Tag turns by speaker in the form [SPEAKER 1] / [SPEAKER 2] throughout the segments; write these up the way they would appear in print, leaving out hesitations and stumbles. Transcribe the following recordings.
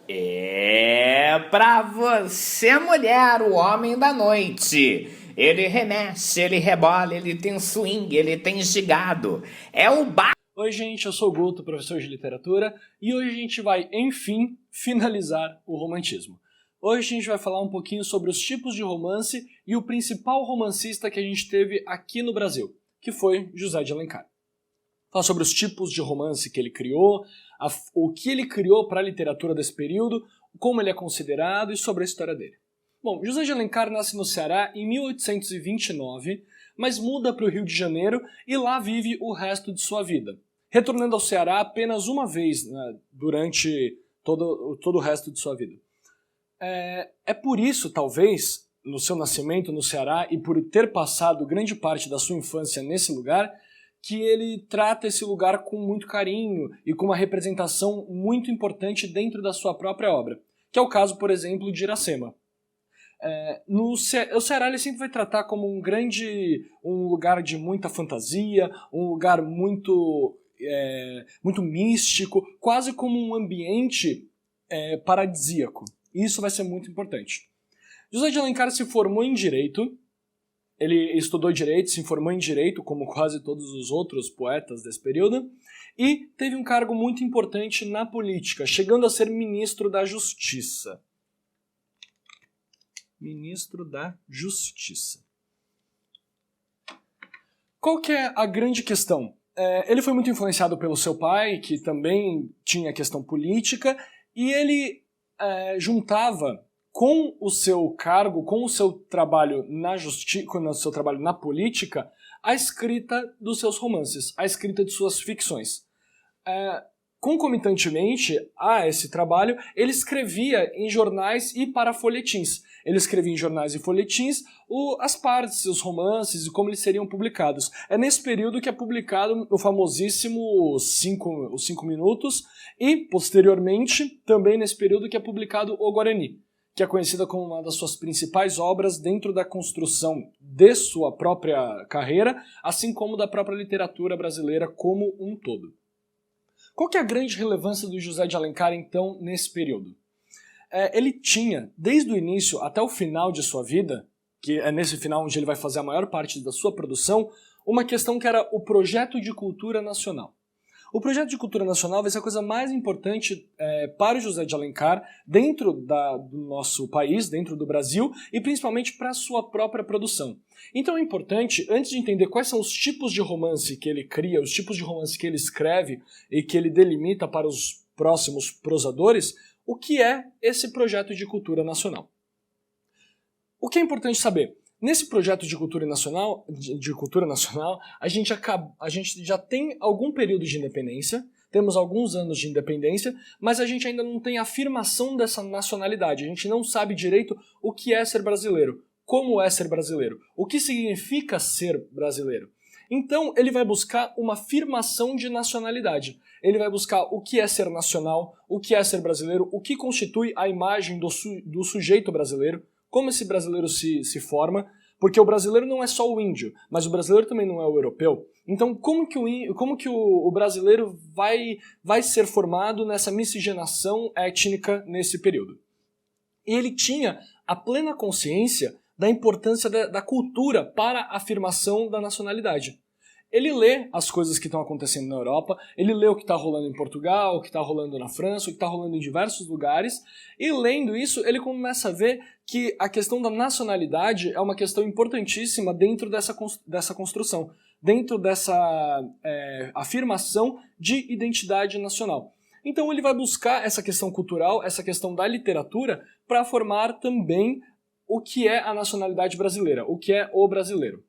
[SPEAKER 1] É pra você, mulher, o homem da noite. Ele remexe, ele rebola, ele tem swing, ele tem gigado. É o
[SPEAKER 2] Oi gente, eu sou o Guto, professor de literatura, e hoje a gente vai, enfim, finalizar o romantismo. Hoje a gente vai falar um pouquinho sobre os tipos de romance e o principal romancista que a gente teve aqui no Brasil, que foi José de Alencar. Falar sobre os tipos de romance que ele criou, o que ele criou para a literatura desse período, como ele é considerado e sobre a história dele. Bom, José de Alencar nasce no Ceará em 1829, mas muda para o Rio de Janeiro e lá vive o resto de sua vida, retornando ao Ceará apenas uma vez, né, durante todo o resto de sua vida. É por isso, talvez, no seu nascimento no Ceará e por ter passado grande parte da sua infância nesse lugar, que ele trata esse lugar com muito carinho e com uma representação muito importante dentro da sua própria obra, que é o caso, por exemplo, de Iracema. O Ceará ele sempre vai tratar como um lugar de muita fantasia, um lugar muito místico, quase como um ambiente paradisíaco. Isso vai ser muito importante. José de Alencar se formou em Direito, ele estudou Direito, se formou em Direito, como quase todos os outros poetas desse período, e teve um cargo muito importante na política, chegando a ser ministro da Justiça. Ministro da Justiça. Qual que é a grande questão? Ele foi muito influenciado pelo seu pai, que também tinha questão política, e ele juntava com o seu cargo, com o seu trabalho na justiça, com o seu trabalho na política, a escrita dos seus romances, a escrita de suas ficções. Concomitantemente a esse trabalho, ele escrevia em jornais e para folhetins. Ele escrevia em jornais e folhetins as partes, os romances e como eles seriam publicados. É nesse período que é publicado o famosíssimo Os Cinco Minutos e, posteriormente, também nesse período que é publicado O Guarani, que é conhecida como uma das suas principais obras dentro da construção de sua própria carreira, assim como da própria literatura brasileira como um todo. Qual que é a grande relevância do José de Alencar, então, nesse período? Ele tinha, desde o início até o final de sua vida, que é nesse final onde ele vai fazer a maior parte da sua produção, uma questão que era o projeto de cultura nacional. O projeto de cultura nacional vai ser a coisa mais importante para o José de Alencar dentro do nosso país, dentro do Brasil, e principalmente para a sua própria produção. Então é importante, antes de entender quais são os tipos de romance que ele cria, os tipos de romance que ele escreve e que ele delimita para os próximos prosadores, o que é esse projeto de cultura nacional. O que é importante saber? Nesse projeto de cultura nacional, a gente já tem algum período de independência, temos alguns anos de independência, mas a gente ainda não tem afirmação dessa nacionalidade, a gente não sabe direito o que é ser brasileiro, como é ser brasileiro, o que significa ser brasileiro. Então ele vai buscar uma afirmação de nacionalidade, ele vai buscar o que é ser nacional, o que é ser brasileiro, o que constitui a imagem do sujeito brasileiro, como esse brasileiro se forma, porque o brasileiro não é só o índio, mas o brasileiro também não é o europeu. Então, como que o brasileiro vai ser formado nessa miscigenação étnica nesse período? E ele tinha a plena consciência da importância da cultura para a afirmação da nacionalidade. Ele lê as coisas que estão acontecendo na Europa, ele lê o que está rolando em Portugal, o que está rolando na França, o que está rolando em diversos lugares, e lendo isso, ele começa a ver que a questão da nacionalidade é uma questão importantíssima dentro dessa construção, dentro dessa afirmação de identidade nacional. Então ele vai buscar essa questão cultural, essa questão da literatura, para formar também o que é a nacionalidade brasileira, o que é o brasileiro.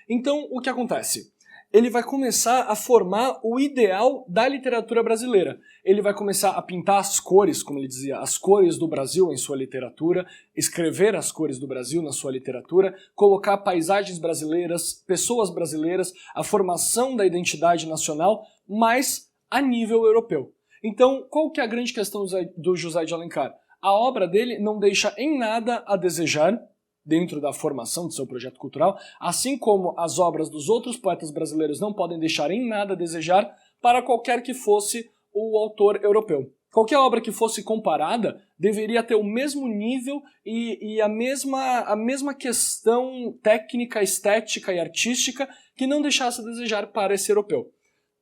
[SPEAKER 2] Então, o que acontece? Ele vai começar a formar o ideal da literatura brasileira. Ele vai começar a pintar as cores, como ele dizia, as cores do Brasil em sua literatura, escrever as cores do Brasil na sua literatura, colocar paisagens brasileiras, pessoas brasileiras, a formação da identidade nacional, mas a nível europeu. Então, qual que é a grande questão do José de Alencar? A obra dele não deixa em nada a desejar, dentro da formação do seu projeto cultural, assim como as obras dos outros poetas brasileiros não podem deixar em nada a desejar para qualquer que fosse o autor europeu. Qualquer obra que fosse comparada deveria ter o mesmo nível e a mesma questão técnica, estética e artística que não deixasse a desejar para esse europeu.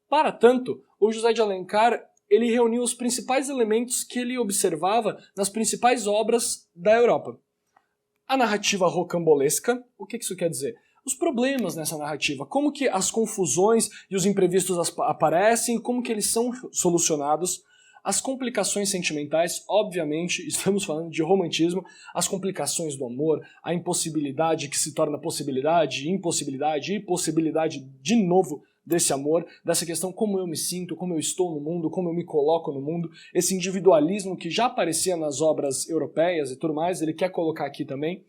[SPEAKER 2] Para tanto, o José de Alencar ele reuniu os principais elementos que ele observava nas principais obras da Europa. A narrativa rocambolesca, o que isso quer dizer? Os problemas nessa narrativa, como que as confusões e os imprevistos aparecem, como que eles são solucionados, as complicações sentimentais, obviamente, estamos falando de romantismo, as complicações do amor, a impossibilidade que se torna possibilidade, impossibilidade e possibilidade de novo desse amor, dessa questão como eu me sinto, como eu estou no mundo, como eu me coloco no mundo, esse individualismo que já aparecia nas obras europeias e tudo mais, ele quer colocar aqui também,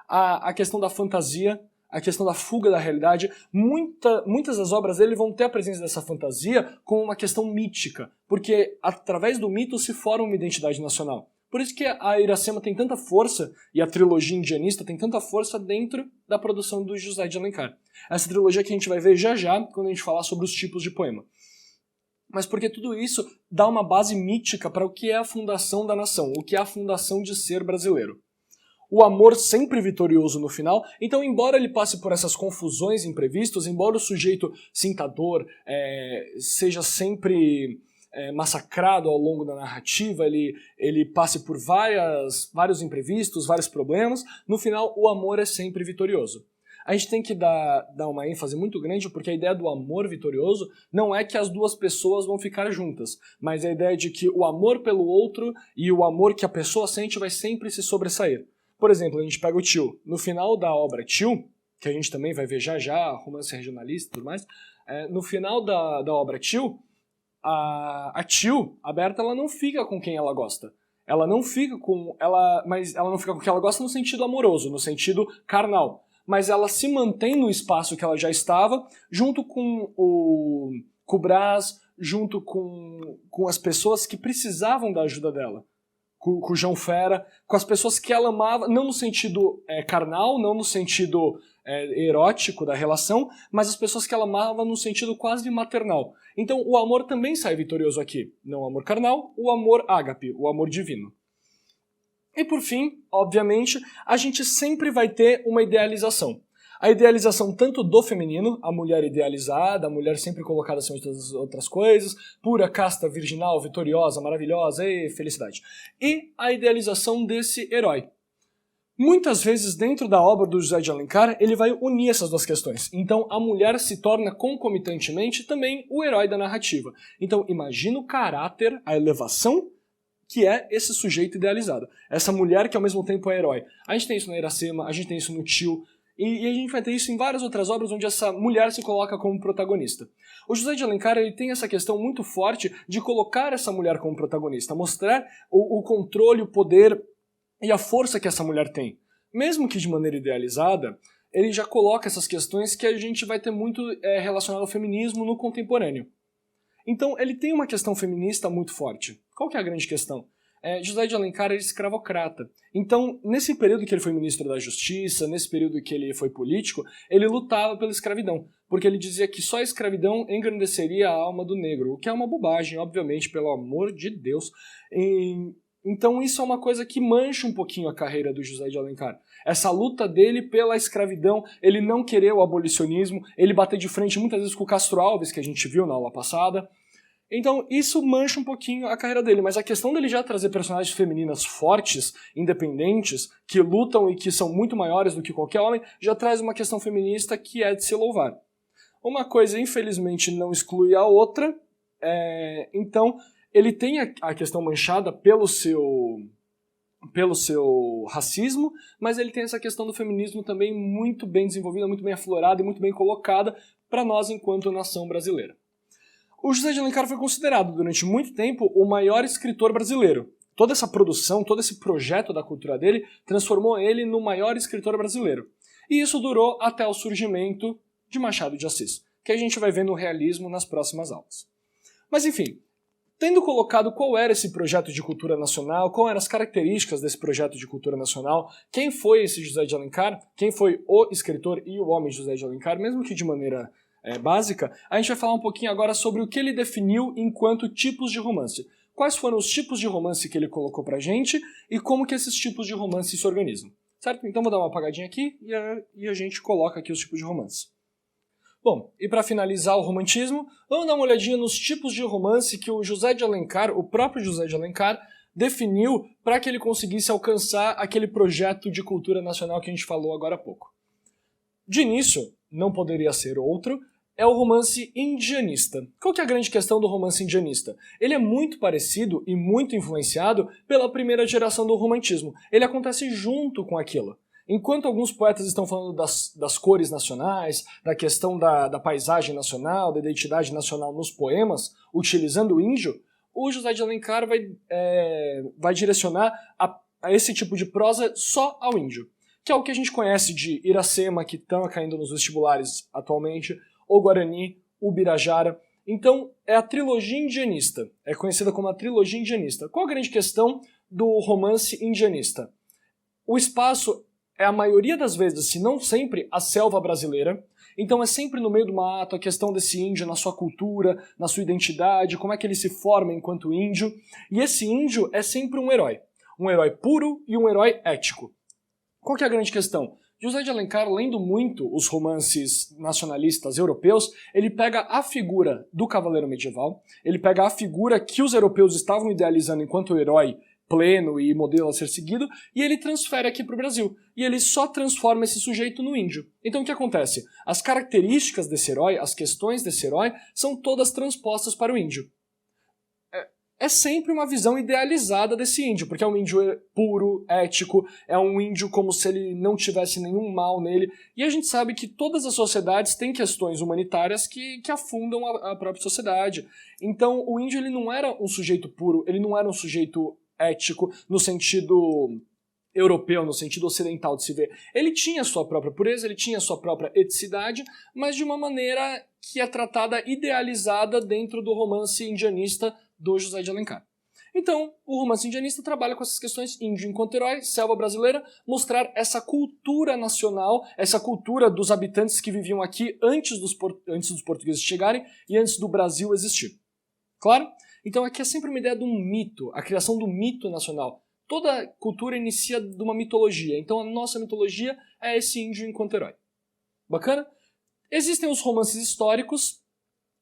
[SPEAKER 2] a questão da fantasia, a questão da fuga da realidade. Muitas das obras dele vão ter a presença dessa fantasia como uma questão mítica, porque através do mito se forma uma identidade nacional. Por isso que a Iracema tem tanta força, e a trilogia indianista tem tanta força dentro da produção do José de Alencar. Essa trilogia que a gente vai ver já já, quando a gente falar sobre os tipos de poema. Mas porque tudo isso dá uma base mítica para o que é a fundação da nação, o que é a fundação de ser brasileiro. O amor sempre vitorioso no final, então embora ele passe por essas confusões imprevistas, embora o sujeito sinta dor, seja sempre massacrado ao longo da narrativa, ele passe por vários imprevistos, vários problemas, no final o amor é sempre vitorioso. A gente tem que dar uma ênfase muito grande porque a ideia do amor vitorioso não é que as duas pessoas vão ficar juntas, mas a ideia de que o amor pelo outro e o amor que a pessoa sente vai sempre se sobressair. Por exemplo, a gente pega o Tio. No final da obra Tio, que a gente também vai ver já já, romance regionalista e tudo mais, no final da obra Tio, a Tio, a Berta, ela não fica com quem ela gosta. Ela não fica com... mas ela não fica com quem ela gosta no sentido amoroso, no sentido carnal. Mas ela se mantém no espaço que ela já estava, junto com o Brás, junto com as pessoas que precisavam da ajuda dela. Com o João Fera, com as pessoas que ela amava, não no sentido carnal, não no sentido erótico da relação, mas as pessoas que ela amava no sentido quase maternal. Então o amor também sai vitorioso aqui. Não o amor carnal, o amor ágape, o amor divino. E por fim, obviamente, a gente sempre vai ter uma idealização. A idealização tanto do feminino, a mulher idealizada, a mulher sempre colocada acima de todas as outras coisas, pura, casta, virginal, vitoriosa, maravilhosa e felicidade. E a idealização desse herói. Muitas vezes dentro da obra do José de Alencar, ele vai unir essas duas questões. Então a mulher se torna concomitantemente também o herói da narrativa. Então imagina o caráter, a elevação que é esse sujeito idealizado. Essa mulher que ao mesmo tempo é herói. A gente tem isso na Iracema, a gente tem isso no Tio, e a gente vai ter isso em várias outras obras onde essa mulher se coloca como protagonista. O José de Alencar ele tem essa questão muito forte de colocar essa mulher como protagonista, mostrar o controle, o poder e a força que essa mulher tem. Mesmo que de maneira idealizada, ele já coloca essas questões que a gente vai ter muito relacionado ao feminismo no contemporâneo. Então ele tem uma questão feminista muito forte. Qual que é a grande questão? José de Alencar era escravocrata. Então, nesse período que ele foi ministro da Justiça, nesse período que ele foi político, ele lutava pela escravidão, porque ele dizia que só a escravidão engrandeceria a alma do negro, o que é uma bobagem, obviamente, pelo amor de Deus. Então isso é uma coisa que mancha um pouquinho a carreira do José de Alencar. Essa luta dele pela escravidão, ele não querer o abolicionismo, ele bater de frente muitas vezes com o Castro Alves, que a gente viu na aula passada. Então isso mancha um pouquinho a carreira dele, mas a questão dele já trazer personagens femininas fortes, independentes, que lutam e que são muito maiores do que qualquer homem, já traz uma questão feminista que é de se louvar. Uma coisa, infelizmente, não exclui a outra, então ele tem a questão manchada pelo seu racismo, mas ele tem essa questão do feminismo também muito bem desenvolvida, muito bem aflorada e muito bem colocada para nós enquanto nação brasileira. O José de Alencar foi considerado durante muito tempo o maior escritor brasileiro. Toda essa produção, todo esse projeto da cultura dele transformou ele no maior escritor brasileiro. E isso durou até o surgimento de Machado de Assis, que a gente vai ver no realismo nas próximas aulas. Mas enfim, tendo colocado qual era esse projeto de cultura nacional, quais eram as características desse projeto de cultura nacional, quem foi esse José de Alencar, quem foi o escritor e o homem José de Alencar, mesmo que de maneira básica, a gente vai falar um pouquinho agora sobre o que ele definiu enquanto tipos de romance. quais foram os tipos de romance que ele colocou pra gente e como que esses tipos de romance se organizam. Certo? Então vou dar uma apagadinha aqui e a gente coloca aqui os tipos de romance. Bom, e para finalizar o romantismo, vamos dar uma olhadinha nos tipos de romance que o José de Alencar, o próprio José de Alencar, definiu para que ele conseguisse alcançar aquele projeto de cultura nacional que a gente falou agora há pouco. De início, não poderia ser outro, é o romance indianista. Qual que é a grande questão do romance indianista? Ele é muito parecido e muito influenciado pela primeira geração do romantismo. Ele acontece junto com aquilo. Enquanto alguns poetas estão falando das cores nacionais, da questão da paisagem nacional, da identidade nacional nos poemas, utilizando o índio, o José de Alencar vai direcionar a esse tipo de prosa só ao índio, que é o que a gente conhece de Iracema, que estão caindo nos vestibulares atualmente, o Guarani, o Birajara. Então, é a trilogia indianista, é conhecida como a trilogia indianista. Qual a grande questão do romance indianista? O espaço é, a maioria das vezes, se não sempre, a selva brasileira. Então é sempre no meio do mato, a questão desse índio na sua cultura, na sua identidade, como é que ele se forma enquanto índio. E esse índio é sempre um herói puro e um herói ético. Qual que é a grande questão? José de Alencar, lendo muito os romances nacionalistas europeus, ele pega a figura do cavaleiro medieval, ele pega a figura que os europeus estavam idealizando enquanto herói pleno e modelo a ser seguido, e ele transfere aqui para o Brasil. E ele só transforma esse sujeito no índio. Então o que acontece? As características desse herói, as questões desse herói, são todas transpostas para o índio. É sempre uma visão idealizada desse índio, porque é um índio puro, ético, é um índio como se ele não tivesse nenhum mal nele. E a gente sabe que todas as sociedades têm questões humanitárias que afundam a própria sociedade. Então o índio ele não era um sujeito puro, ele não era um sujeito ético no sentido europeu, no sentido ocidental de se ver. Ele tinha sua própria pureza, ele tinha sua própria eticidade, mas de uma maneira que é tratada idealizada dentro do romance indianista do José de Alencar. Então, o romance indianista trabalha com essas questões índio enquanto herói, selva brasileira, mostrar essa cultura nacional, essa cultura dos habitantes que viviam aqui antes dos portugueses chegarem e antes do Brasil existir. Claro? Então aqui é sempre uma ideia de um mito, a criação do mito nacional. Toda cultura inicia de uma mitologia, então a nossa mitologia é esse índio enquanto herói. Bacana? Existem os romances históricos,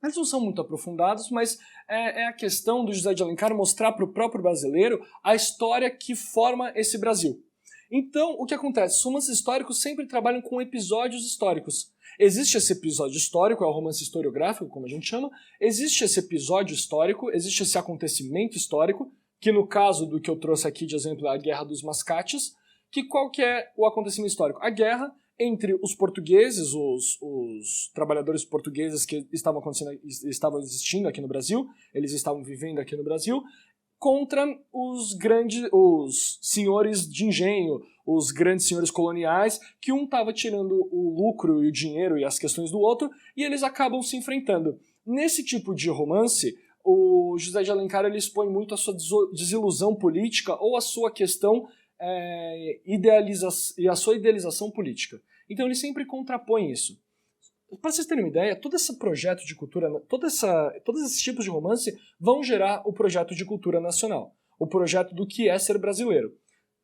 [SPEAKER 2] eles não são muito aprofundados, mas é a questão do José de Alencar mostrar para o próprio brasileiro a história que forma esse Brasil. Então, o que acontece? Os romances históricos sempre trabalham com episódios históricos. Existe esse episódio histórico, é o romance historiográfico, como a gente chama. Existe esse episódio histórico, existe esse acontecimento histórico, que no caso do que eu trouxe aqui de exemplo é a Guerra dos Mascates, que qual que é o acontecimento histórico? A guerra entre os portugueses, os trabalhadores portugueses que estavam existindo aqui no Brasil, eles estavam vivendo aqui no Brasil, contra os senhores de engenho, os grandes senhores coloniais, que um estava tirando o lucro e o dinheiro e as questões do outro, e eles acabam se enfrentando. Nesse tipo de romance, o José de Alencar ele expõe muito a sua desilusão política ou a sua questão e a sua idealização política. Então ele sempre contrapõe isso. Para vocês terem uma ideia, todo esse projeto de cultura, todos esses tipos de romance vão gerar o projeto de cultura nacional, o projeto do que é ser brasileiro.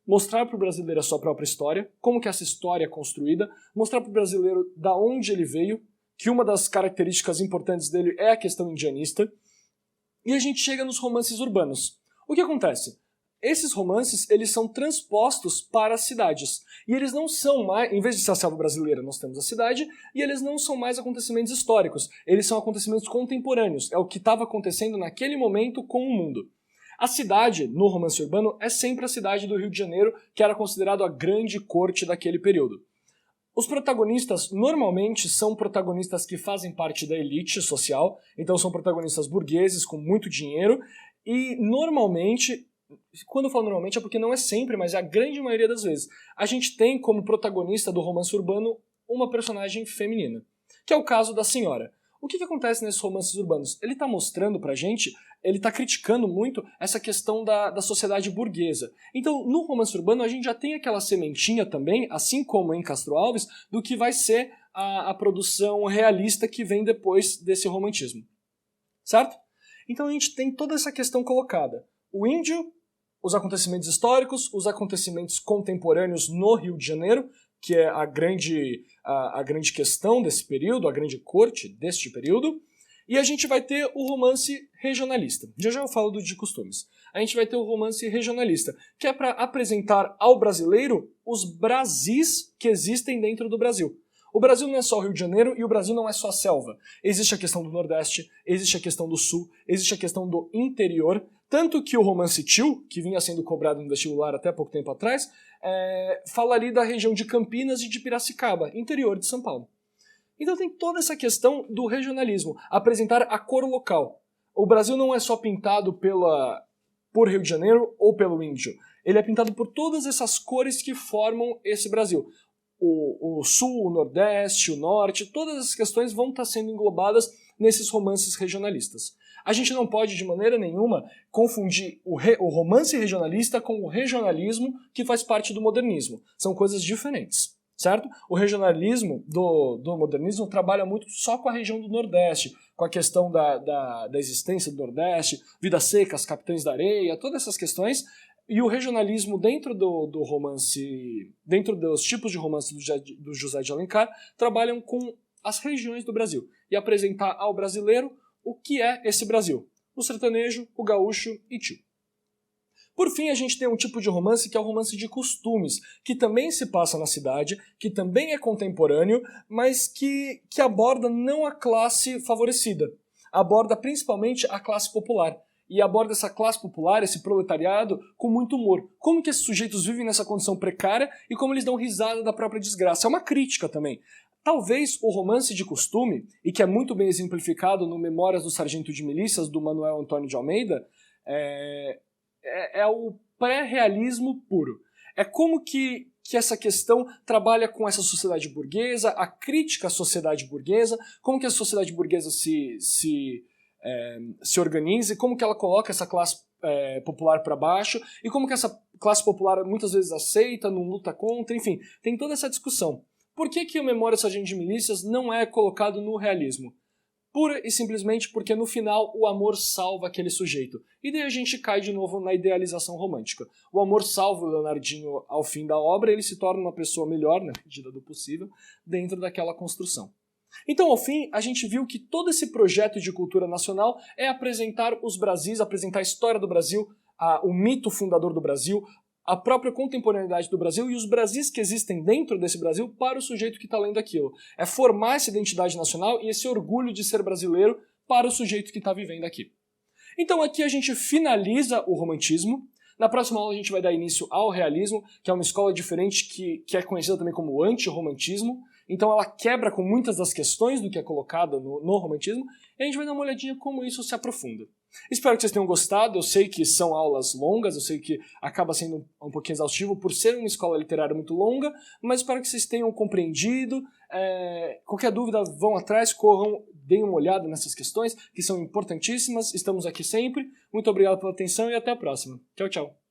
[SPEAKER 2] Mostrar para o brasileiro a sua própria história, como que essa história é construída, mostrar para o brasileiro da onde ele veio, que uma das características importantes dele é a questão indianista, e a gente chega nos romances urbanos. O que acontece? Esses romances, eles são transpostos para as cidades. E eles não são mais, em vez de ser a selva brasileira, nós temos a cidade, e eles não são mais acontecimentos históricos. Eles são acontecimentos contemporâneos. É o que estava acontecendo naquele momento com o mundo. A cidade, no romance urbano, é sempre a cidade do Rio de Janeiro, que era considerado a grande corte daquele período. Os protagonistas, normalmente, são protagonistas que fazem parte da elite social, então são protagonistas burgueses, com muito dinheiro, e normalmente... Quando eu falo normalmente é porque não é sempre, mas é a grande maioria das vezes. A gente tem como protagonista do romance urbano uma personagem feminina, que é o caso da senhora. O que acontece nesses romances urbanos? Ele está mostrando pra gente, ele está criticando muito essa questão da sociedade burguesa. Então, no romance urbano, a gente já tem aquela sementinha também, assim como em Castro Alves, do que vai ser a produção realista que vem depois desse romantismo. Certo? Então a gente tem toda essa questão colocada. O índio, os acontecimentos históricos, os acontecimentos contemporâneos no Rio de Janeiro, que é a grande questão desse período, a grande corte deste período, e a gente vai ter o romance regionalista. Já eu falo de costumes. A gente vai ter o romance regionalista, que é para apresentar ao brasileiro os Brasis que existem dentro do Brasil. O Brasil não é só o Rio de Janeiro e o Brasil não é só a selva. Existe a questão do Nordeste, existe a questão do Sul, existe a questão do interior, tanto que o romance Tio, que vinha sendo cobrado no vestibular até pouco tempo atrás, fala ali da região de Campinas e de Piracicaba, interior de São Paulo. Então tem toda essa questão do regionalismo, apresentar a cor local. O Brasil não é só pintado por Rio de Janeiro ou pelo índio. Ele é pintado por todas essas cores que formam esse Brasil. O Sul, o Nordeste, o Norte, todas essas questões vão estar sendo englobadas nesses romances regionalistas. A gente não pode, de maneira nenhuma, confundir o romance regionalista com o regionalismo que faz parte do modernismo. São coisas diferentes, certo? O regionalismo do modernismo trabalha muito só com a região do Nordeste, com a questão da existência do Nordeste, vidas secas, capitães da areia, todas essas questões. E o regionalismo dentro do romance, dentro dos tipos de romance do José de Alencar, trabalham com as regiões do Brasil e apresentar ao brasileiro o que é esse Brasil: o sertanejo, o gaúcho e tio. Por fim, a gente tem um tipo de romance que é o romance de costumes, que também se passa na cidade, que também é contemporâneo, mas que aborda não a classe favorecida, aborda principalmente a classe popular. E aborda essa classe popular, esse proletariado, com muito humor. Como que esses sujeitos vivem nessa condição precária e como eles dão risada da própria desgraça. É uma crítica também. Talvez o romance de costume, e que é muito bem exemplificado no Memórias do Sargento de Milícias, do Manuel Antônio de Almeida, é o pré-realismo puro. É como que essa questão trabalha com essa sociedade burguesa, a crítica à sociedade burguesa, como que a sociedade burguesa se organiza, como que ela coloca essa classe popular para baixo, e como que essa classe popular muitas vezes aceita, não luta contra, enfim, tem toda essa discussão. Por que o Memória do Sargento de Milícias não é colocado no realismo? Pura e simplesmente porque no final o amor salva aquele sujeito. E daí a gente cai de novo na idealização romântica. O amor salva o Leonardinho ao fim da obra, ele se torna uma pessoa melhor, na medida do possível, dentro daquela construção. Então, ao fim, a gente viu que todo esse projeto de cultura nacional é apresentar os Brasis, apresentar a história do Brasil, o mito fundador do Brasil, a própria contemporaneidade do Brasil e os Brasis que existem dentro desse Brasil para o sujeito que está lendo aquilo. É formar essa identidade nacional e esse orgulho de ser brasileiro para o sujeito que está vivendo aqui. Então aqui a gente finaliza o romantismo. Na próxima aula a gente vai dar início ao realismo, que é uma escola diferente que é conhecida também como anti-romantismo. Então ela quebra com muitas das questões do que é colocado no romantismo, e a gente vai dar uma olhadinha como isso se aprofunda. Espero que vocês tenham gostado. Eu sei que são aulas longas, eu sei que acaba sendo um pouquinho exaustivo por ser uma escola literária muito longa, mas espero que vocês tenham compreendido. Qualquer dúvida, vão atrás, corram, deem uma olhada nessas questões, que são importantíssimas. Estamos aqui sempre. Muito obrigado pela atenção e até a próxima. Tchau, tchau.